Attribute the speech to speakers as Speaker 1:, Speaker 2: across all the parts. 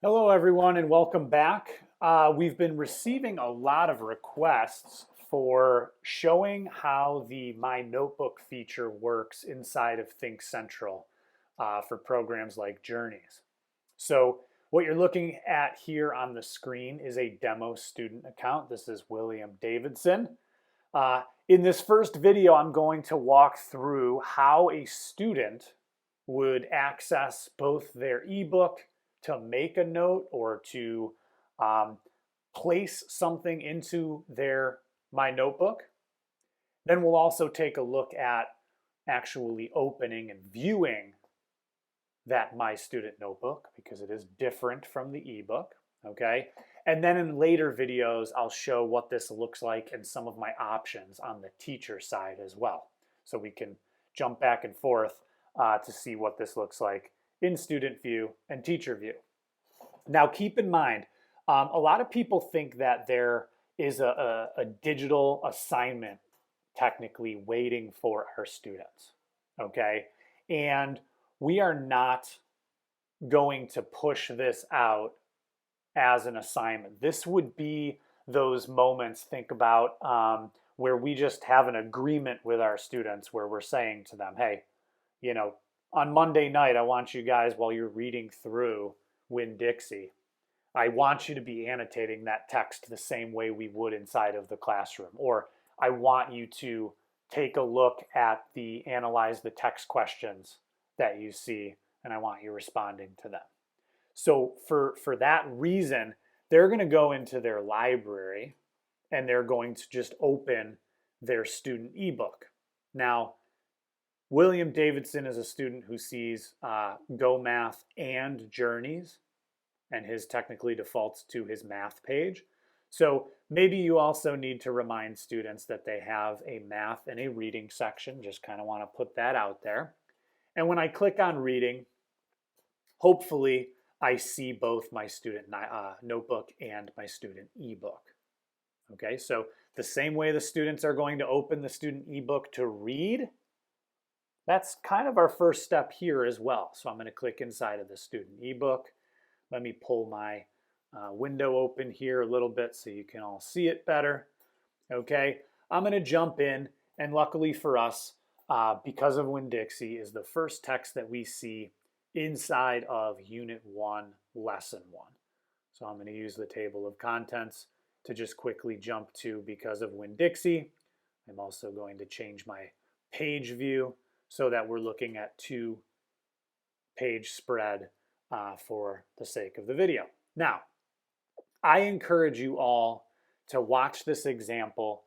Speaker 1: Hello, everyone, and welcome back. We've been receiving a lot of requests for showing how the My Notebook feature works inside of Think Central for programs like Journeys. So what you're looking at here on the screen is a demo student account. This is William Davidson. In this first video, I'm going to walk through how a student would access both their ebook to make a note or to um, place something into their My Notebook. Then we'll also take a look at actually opening and viewing that My Student Notebook because it is different from the ebook, okay? And then in later videos, I'll show what this looks like and some of my options on the teacher side as well. So we can jump back and forth to see what this looks like in student view and teacher view. Now, keep in mind, a lot of people think that there is a digital assignment technically waiting for our students, okay? And we are not going to push this out as an assignment. This would be those moments, think about, where we just have an agreement with our students where we're saying to them, hey, you know, on Monday night, I want you guys, while you're reading through Winn-Dixie, I want you to be annotating that text the same way we would inside of the classroom. Or I want you to take a look at the analyze the text questions that you see, and I want you responding to them. So for that reason, they're going to go into their library and they're going to just open their student ebook. Now, William Davidson is a student who sees Go Math and Journeys, and his technically defaults to his math page. So maybe you also need to remind students that they have a math and a reading section. Just kind of want to put that out there. And when I click on reading, hopefully I see both my student notebook and my student ebook. Okay, so the same way the students are going to open the student ebook to read, that's kind of our first step here as well. So I'm going to click inside of the student ebook. Let me pull my window open here a little bit so you can all see it better. Okay, I'm going to jump in, and luckily for us, because of Winn-Dixie, is the first text that we see inside of Unit 1, Lesson 1. So I'm going to use the table of contents to just quickly jump to because of Winn-Dixie. I'm also going to change my page view so that we're looking at 2-page spread for the sake of the video. Now, I encourage you all to watch this example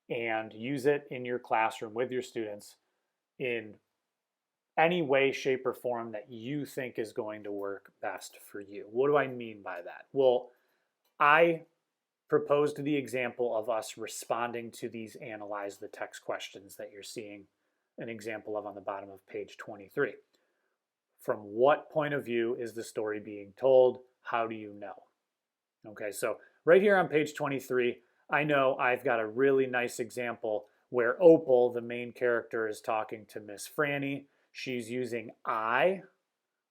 Speaker 1: and use it in your classroom with your students in any way, shape, or form that you think is going to work best for you. What do I mean by that? Well, I proposed the example of us responding to these analyze the text questions that you're seeing an example of on the bottom of page 23. From what point of view is the story being told? How do you know? Okay, so right here on page 23, I know I've got a really nice example where Opal, the main character, is talking to Miss Franny. She's using I,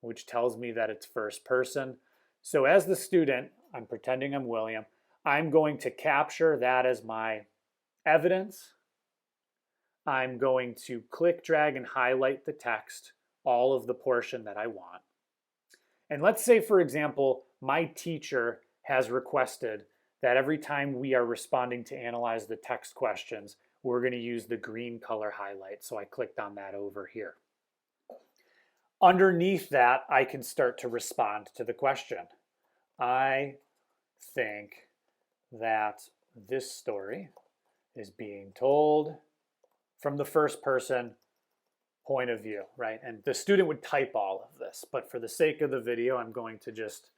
Speaker 1: which tells me that it's first person. So as the student, I'm pretending I'm William, I'm going to capture that as my evidence. I'm going to click, drag, and highlight the text, all of the portion that I want. And let's say, for example, my teacher has requested that every time we are responding to analyze the text questions, we're going to use the green color highlight. So I clicked on that over here. Underneath that, I can start to respond to the question. I think that this story is being told from the first person point of view, right? And the student would type all of this, but for the sake of the video, I'm going to just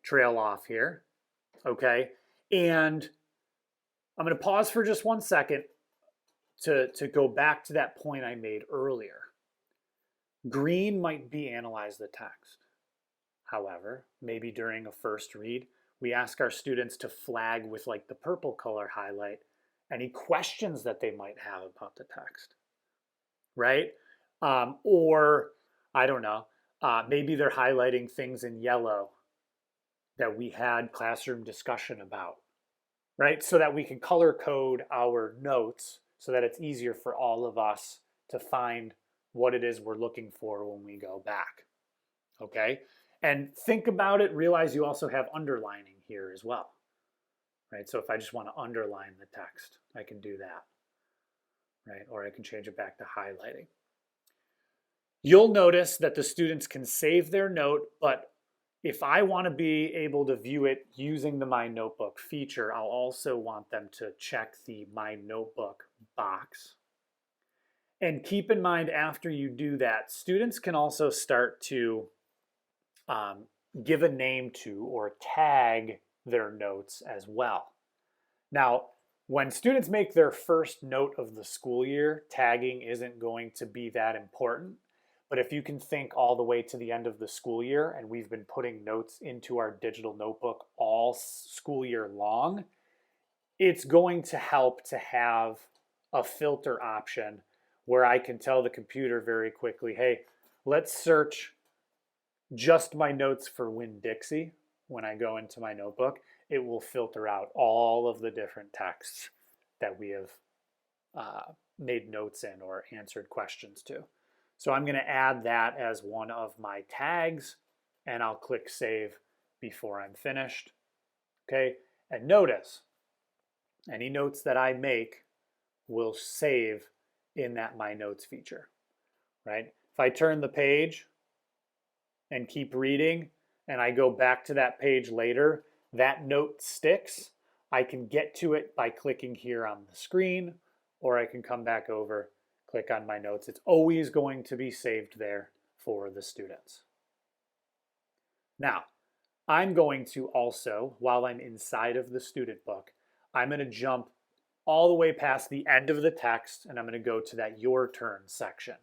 Speaker 1: trail off here, okay? And I'm going to pause for just 1 second to go back to that point I made earlier. Green might be analyze the text. However, maybe during a first read, we ask our students to flag with like the purple color highlight any questions that they might have about the text, right? Or I don't know, maybe they're highlighting things in yellow that we had classroom discussion about, right? So that we can color code our notes so that it's easier for all of us to find what it is we're looking for when we go back, okay? And think about it, realize you also have underlining here as well, right? So if I just want to underline the text, I can do that, right? Or I can change it back to highlighting. You'll notice that the students can save their note, but if I want to be able to view it using the My Notebook feature, I'll also want them to check the My Notebook box. And keep in mind, after you do that, students can also start to give a name to or tag their notes as well. Now, when students make their first note of the school year, tagging isn't going to be that important. But if you can think all the way to the end of the school year, and we've been putting notes into our digital notebook all school year long, it's going to help to have a filter option where I can tell the computer very quickly, hey, let's search just my notes for Winn-Dixie. When I go into my notebook, it will filter out all of the different texts that we have made notes in or answered questions to. So I'm going to add that as one of my tags, and I'll click save before I'm finished. Okay, and notice any notes that I make will save in that My Notes feature, right? If I turn the page and keep reading and I go back to that page later, that note sticks. I can get to it by clicking here on the screen, or I can come back over, click on my notes. It's always going to be saved there for the students. Now, I'm going to also, while I'm inside of the student book, I'm going to jump all the way past the end of the text, and I'm going to go to that Your Turn section.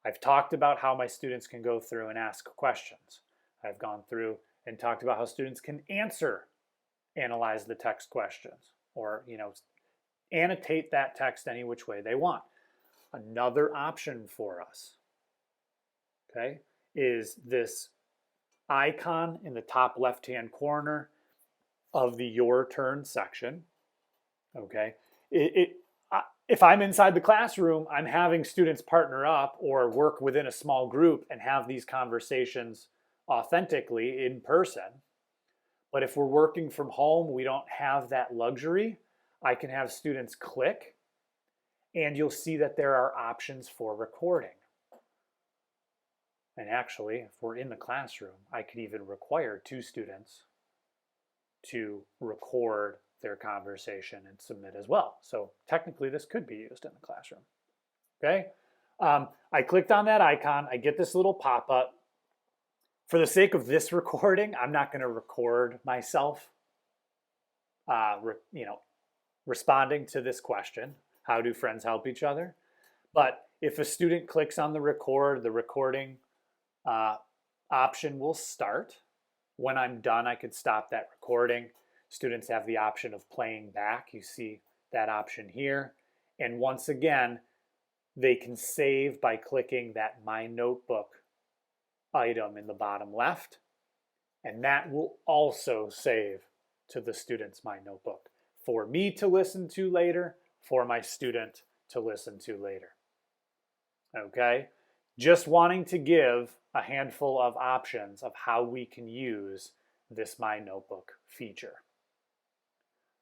Speaker 1: I've talked about how my students can go through and ask questions. I've gone through and talked about how students can analyze the text questions, or annotate that text any which way they want. Another option for us, okay, is this icon in the top left-hand corner of the Your Turn section. Okay, if I'm inside the classroom, I'm having students partner up or work within a small group and have these conversations authentically in person. But if we're working from home, we don't have that luxury. I can have students click, and you'll see that there are options for recording. And actually, if we're in the classroom, I could even require 2 students to record their conversation and submit as well. So technically this could be used in the classroom. Okay, I clicked on that icon, I get this little pop-up. For the sake of this recording, I'm not going to record myself responding to this question, how do friends help each other? But if a student clicks on the recording option will start. When I'm done, I could stop that recording. Students have the option of playing back. You see that option here. And once again, they can save by clicking that My Notebook item in the bottom left. And that will also save to the student's My Notebook for me to listen to later, for my student to listen to later. Okay? Just wanting to give a handful of options of how we can use this My Notebook feature.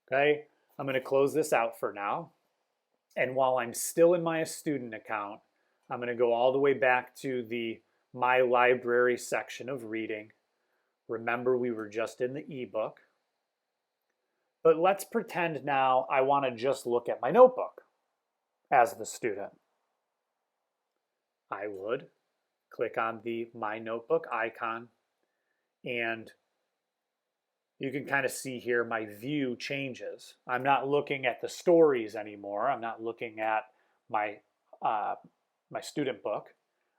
Speaker 1: Okay, I'm going to close this out for now. And while I'm still in my student account, I'm going to go all the way back to the My Library section of reading. Remember, we were just in the ebook. But let's pretend now I want to just look at my notebook as the student. I would click on the My Notebook icon, and you can kind of see here my view changes. I'm not looking at the stories anymore. I'm not looking at my student book.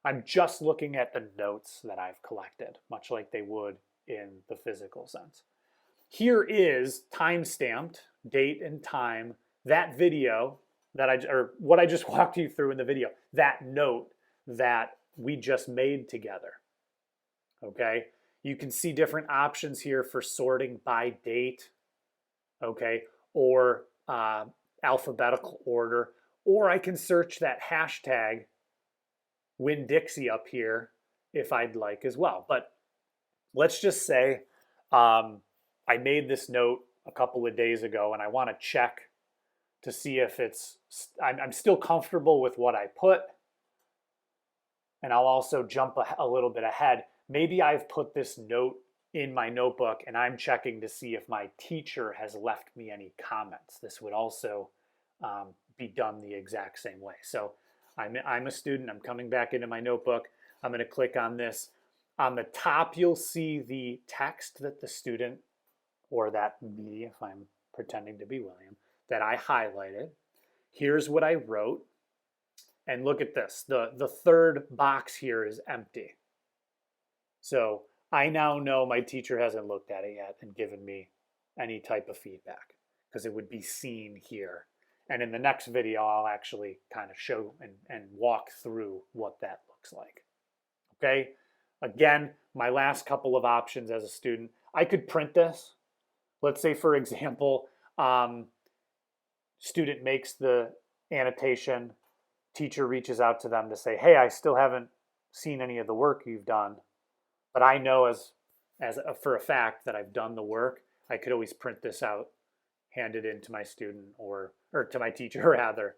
Speaker 1: I'm just looking at the notes that I've collected, much like they would in the physical sense. Here is time-stamped, date and time, that video that what I just walked you through in the video, that note that we just made together. Okay? You can see different options here for sorting by date, okay, or alphabetical order, or I can search that hashtag Winn-Dixie up here if I'd like as well. But let's just say I made this note a couple of days ago and I want to check to see if I'm still comfortable with what I put. And I'll also jump a little bit ahead. Maybe I've put this note in my notebook and I'm checking to see if my teacher has left me any comments. This would also be done the exact same way. So I'm a student. I'm coming back into my notebook. I'm going to click on this. On the top, you'll see the text that the student, or that me, if I'm pretending to be William, that I highlighted. Here's what I wrote. And look at this. The third box here is empty. So I now know my teacher hasn't looked at it yet and given me any type of feedback because it would be seen here. And in the next video, I'll actually kind of show and walk through what that looks like. Okay? Again, my last couple of options as a student, I could print this. Let's say, for example, student makes the annotation, teacher reaches out to them to say, hey, I still haven't seen any of the work you've done, but I know for a fact that I've done the work. I could always print this out, hand it in to my student or to my teacher rather.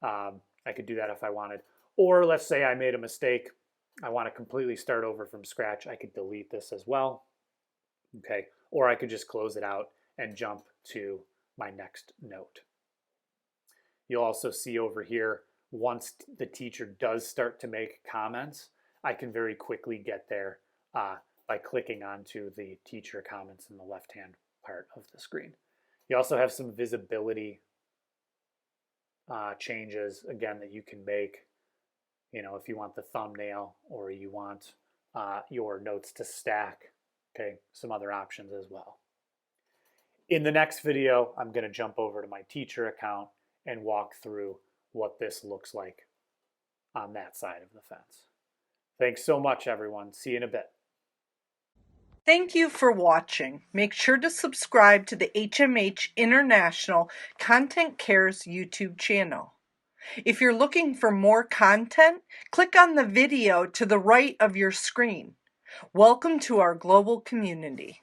Speaker 1: I could do that if I wanted. Or let's say I made a mistake. I want to completely start over from scratch. I could delete this as well. Okay. Or I could just close it out and jump to my next note. You'll also see over here, once the teacher does start to make comments, I can very quickly get there by clicking onto the teacher comments in the left-hand part of the screen. You also have some visibility changes, again, that you can make. You know, if you want the thumbnail or you want your notes to stack, okay, some other options as well. In the next video, I'm going to jump over to my teacher account and walk through what this looks like on that side of the fence. Thanks so much, everyone. See you in a bit.
Speaker 2: Thank you for watching. Make sure to subscribe to the HMH International Content Cares YouTube channel. If you're looking for more content, click on the video to the right of your screen. Welcome to our global community.